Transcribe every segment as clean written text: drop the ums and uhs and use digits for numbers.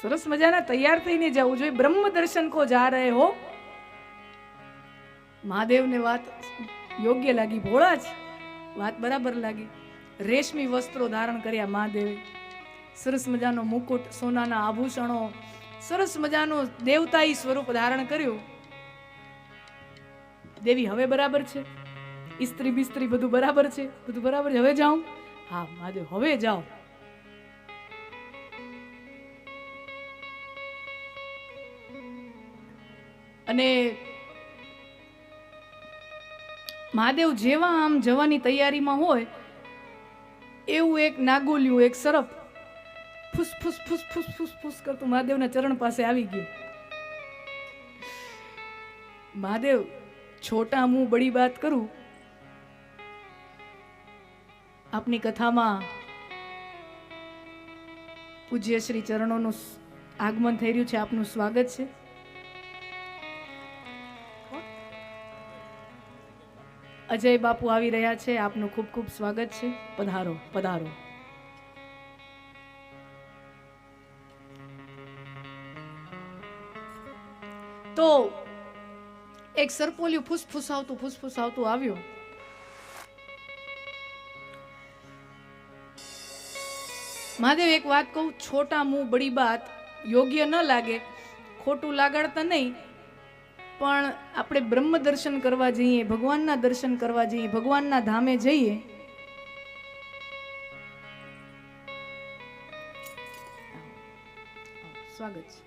સરસ મજાના તૈયાર થઈને જવું જોઈએ. બ્રહ્મ દર્શન કો જા રહે હો. મહાદેવને વાત યોગ્ય લાગી, ભોળા જ વાત બરાબર લાગી. રેશમી વસ્ત્રો ધારણ કર્યા મહાદેવે, સરસ મજાનો મુકુટ, સોનાના આભૂષણો, સરસ મજાનું દેવતાઈ સ્વરૂપ ધારણ કર્યું. દેવી હવે બરાબર છે, ઇસ્ત્રી બિસ્ત્રી બધું બરાબર છે, બધું બરાબર છે, હવે જાઉં? હા મહાદેવ હવે જાઓ. અને મહાદેવ જેવા આમ જવાની તૈયારીમાં હોય એવું એક નાગોલિયું, એક સરફ ફૂસ ફૂસ ફૂસ ફૂસ ફૂસ ફૂસ કરતું મહાદેવના ચરણ પાસે આવી ગયું. મહાદેવ છોટા મું બડી બાત કરું, આપની કથામાં પૂજ્ય શ્રી ચરણોનું આગમન થઈ રહ્યું છે, આપનું સ્વાગત છે. અજય બાપુ આવી રહ્યા છે, આપનું ખૂબ ખૂબ સ્વાગત છે. પધારો પધારો. તો એક સરપોલિયું ફૂસફૂસાવતું આવ્યું. મહાદેવ એક વાત કહું, છોટા મું બડી બાત યોગ્ય ન લાગે, ખોટું લાગાડતા નહીં, પણ આપણે બ્રહ્મ દર્શન કરવા જઈએ, ભગવાનના દર્શન કરવા જઈએ, ભગવાનના ધામે જઈએ, સ્વાગત છે.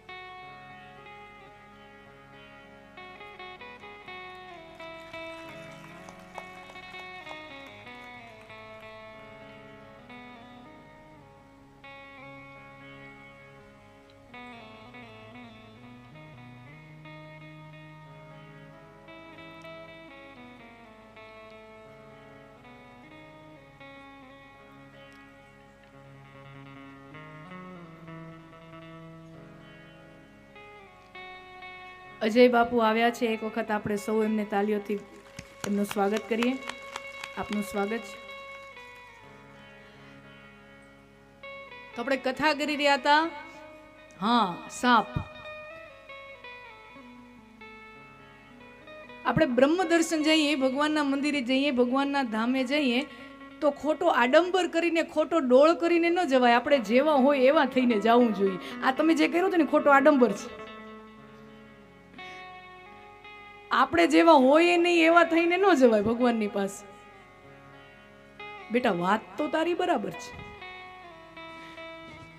અજય બાપુ આવ્યા છે, એક વખત આપણે સૌ એમને તાલીઓથી એમનું સ્વાગત કરીએ. આપનું સ્વાગત છે. તો આપણે કથા કરી રહ્યા હતા, હા સાપ. આપણે બ્રહ્મ દર્શન જઈએ, ભગવાનના મંદિરે જઈએ, ભગવાનના ધામે જઈએ, તો ખોટો આડંબર કરીને, ખોટો ડોળ કરીને ન જવાય. આપણે જેવા હોય એવા થઈને જવું જોઈએ. આ તમે જે કર્યું હતું ને ખોટો આડંબર છે. આપણે જેવા હોય નહીં એવા થઈને ન જવાય ભગવાનની પાસે. બેટા વાત તો તારી બરાબર છે,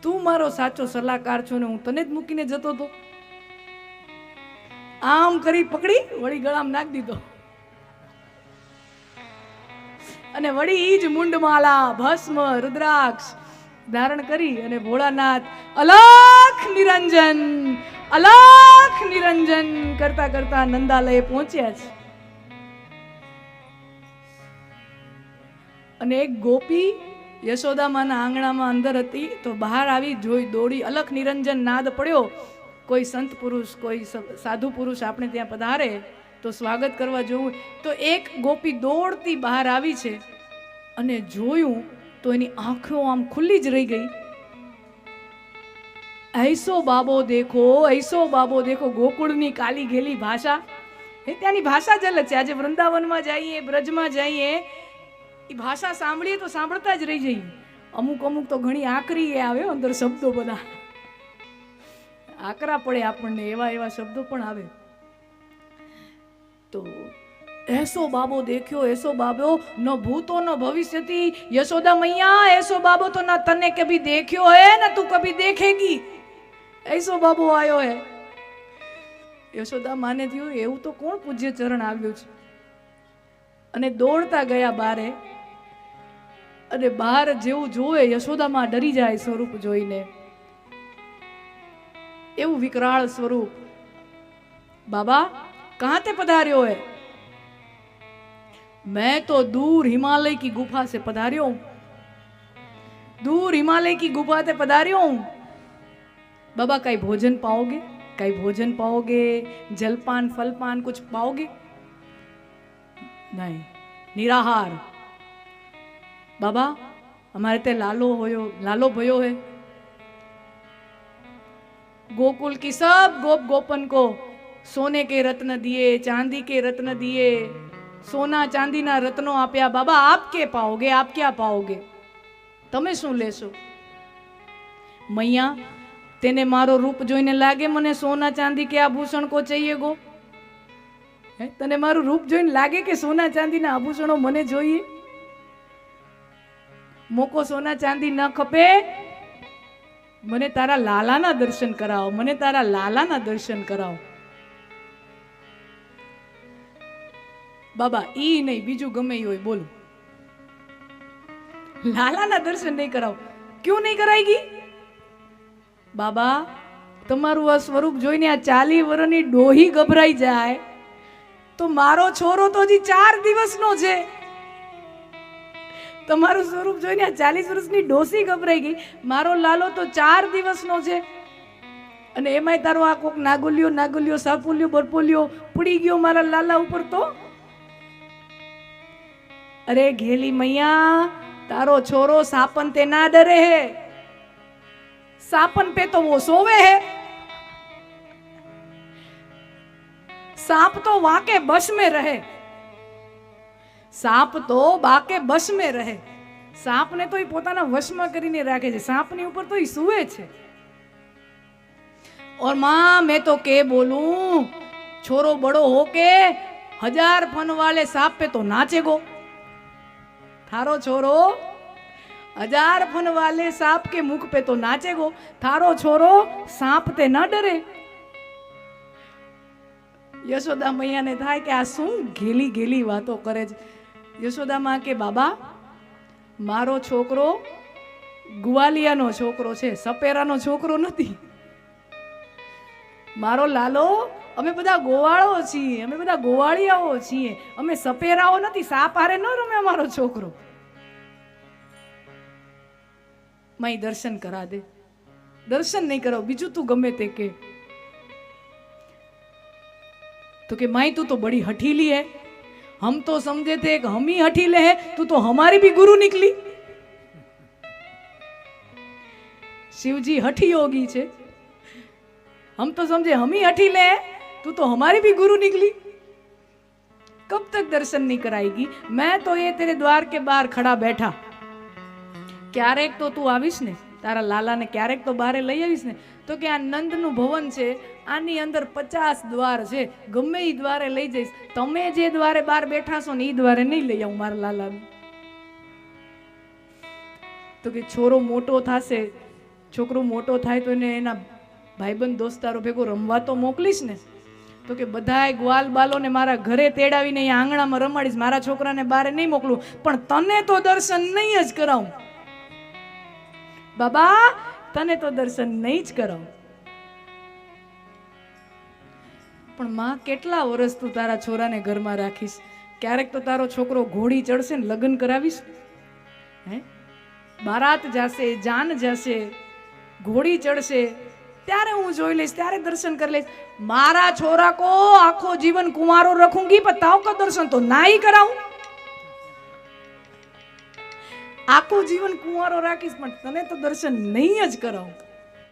તું મારો સાચો સલાહકાર છો ને હું તને જ મૂકીને જતો હતો. આમ કરી પકડી વળી ગળામાં નાખી દીધો, અને વળી ઈ જ મુંડમાલા, ભસ્મ, રુદ્રાક્ષ ધારણ કરી અને ભોળાનાથ અલખ નિરંજન, અલખ નિરંજન કરતા કરતા નંદાલયે પહોંચ્યા છે. અને એક ગોપી યશોદામાના આંગણામાં અંદર હતી, તો બહાર આવી જોઈ દોડી, અલખ નિરંજન નાદ પડ્યો. કોઈ સંત પુરુષ, કોઈ સાધુ પુરુષ આપણે ત્યાં પધારે તો સ્વાગત કરવા જોવું, તો એક ગોપી દોડતી બહાર આવી છે. અને જોયું તો એની આંખો આમ ખુલ્લી જ રહી ગઈ. ऐसो बाबो देखो, ऐसो बाबो देखो. ગોકુળની કાલી ગેલી ભાષા, એ ત્યાંની ભાષા જ અલગ છે. આજે વૃંદાવનમાં જઈએ, બ્રજમાં જઈએ, એ ભાષા સાંભળીએ તો સાંભળતા જ રહી જઈએ. અમુક અમુક તો ઘણી આકરી આવે, અંદર શબ્દો બધા આકરા પડે આપણને, એવા એવા શબ્દો પણ આવે. તો ऐसो बाबो देख्यो, ऐसो बाबो न भूतो न भविष्यति. यशोदा मैया, ऐसो बाबो तो ना तने कभी देखियो है ना तू कभी देखेगी. ऐसो बाबो आयो है. યશોદા માને થયું એવું તો કોણ પૂજ્ય ચરણ આવ્યું છે. અને દોડતા ગયા બારે, અને બહાર જેવું જોવે યશોદામાં ડરી જાય સ્વરૂપ જોઈને. એવું વિકરાળ સ્વરૂપ. બાબા કહાં તે પધાર્યો હે? मैं तो दूर हिमालय की गुफा से पधारियो हूं, दूर हिमालय की गुफा से पधारियो हूं. बाबा कई भोजन पाओगे? कई भोजन पाओगे? जलपान फलपान कुछ पाओगे? नहीं, निराहार. बाबा हमारे ते लालो भयो है. गोकुल की सब गोप गोपन को सोने के रत्न दिए, चांदी के रत्न दिए, सोना चांदी ना रत्नो आप्या। बाबा आप के पाओगे, आप क्या पाओगे, તમે શું લેશો? मैया તેને મારો રૂપ જોઈને લાગે મને સોના ચાંદી કે આભૂષણ કો ચાહીએ ગો? તને મારું રૂપ જોઈને લાગે કે સોના ચાંદીના આભૂષણો મને જોઈએ? મોકો સોના ચાંદી ન ખપે, મને તારા લાલાના દર્શન કરાવો, મને તારા લાલાના દર્શન કરાવો. બાબા ઈ નહીં, બીજું ગમે ઈ હોય બોલો, લાલાના દર્શન નહીં કરાવો. ક્યું નહીં કરાયગી? બાબા તમારું આ સ્વરૂપ જોઈને આ 40 વર્ષની ડોહી ગભરાઈ જાય તો મારો છોરો તો હજી 4 દિવસનો છે. તમારું સ્વરૂપ જોઈને આ 40 વર્ષની ડોસી ગભરાઈ ગઈ, મારો લાલો તો 4 દિવસનો છે. અને એમાંય તારો આ કોક નાગોલિયો સાપોલિયો બરપોલિયો પડી ગયો મારા લાલા ઉપર તો. અરે ઘેલી મૈયા, તારો છોરો સાપન તે ના ડરે હે, सापन पे तो वो सोवे है. सांप तो वाके बस में रहे, सांप तो बाके बस में रहे. सांप ने तो ही પોતાના વશમાં કરીને રાખે છે, सांपની ઉપર તો ही સુવે છે. और मां मैं तो के बोलूं, छोरो बड़ो होके 1000 फन वाले सांप पे तो नाचेगो. थारो छोरो 1000 फन वाले सांप के मुख पे तो नाचेगो, थारो छोरो सांप ते न डरे. यशोदा मैया ने थाय के आ શું ઘેલી ઘેલી વાતો કરે છે. યશોદા માં કે બાબા મારો છોકરો ગુવાલિયાનો છોકરો છે, સપેરાનો છોકરો નથી. મારો લાલો અમે બધા ગોવાળો છીએ, અમે બધા ગોવાળિયાઓ છીએ, અમે સપેરાઓ નથી. સાપ હારે ન રમે અમારો છોકરો. माई दर्शन करा दे. दर्शन नहीं करो, बीजू तू गमे ते के. तो के माई तू तो बड़ी हठीली है, हम तो समझे थे कि हम ही हठीले हैं, तू तो हमारी भी गुरु निकली. शिवजी हठी योगी छे, हम तो समझे हम ही हठीले हैं, तू तो हमारी भी गुरु निकली. कब तक दर्शन नहीं कराएगी? मैं तो ये तेरे द्वार के बाहर खड़ा बैठा, ક્યારેક તો તું આવીશ ને, તારા લાલાને ક્યારેક તો બારે લઈ આવીશ ને, તો કે આ નંદનું ભવન છે, આની અંદર 50 દ્વાર છે, ગમે એ દ્વારે લઈ જઈશ. તમે જે દ્વારે બાર બેઠા છો ને એ દ્વારે નહીં લઈ આવું મારા લાલાને. તો કે છોરો મોટો થશે, છોકરો મોટો થાય તો એને એના ભાઈબંધ દોસ્તારો ભેગો રમવા તો મોકલીશ ને. તો કે બધાય ગ્વાલ બાલોને મારા ઘરે તેડાવીને અહીંયા આંગણામાં રમાડીશ, મારા છોકરાને બારે નહીં મોકલું, પણ તને તો દર્શન નહીં જ કરાવું. બાબા તને તો દર્શન નહીં જ કરાવ. પણ માં કેટલા વર્ષ તું તારા છોરાને ઘરમાં રાખીશ? ક્યારેક તો તારો છોકરો ઘોડી ચડશે ને લગ્ન કરાવીશ, હે બારાત જશે, જાન જશે, ઘોડી ચડશે, ત્યારે હું જોઈ લઈશ, ત્યારે દર્શન કરી લઈશ. મારા છોરા કો આખો જીવન કુંવારો રખूंगी, पर ताव का दर्शन तो ना ही कराऊं. આખું જીવન કુંવારો રાખીશ પણ તને તો દર્શન નહીં જ કરાવું.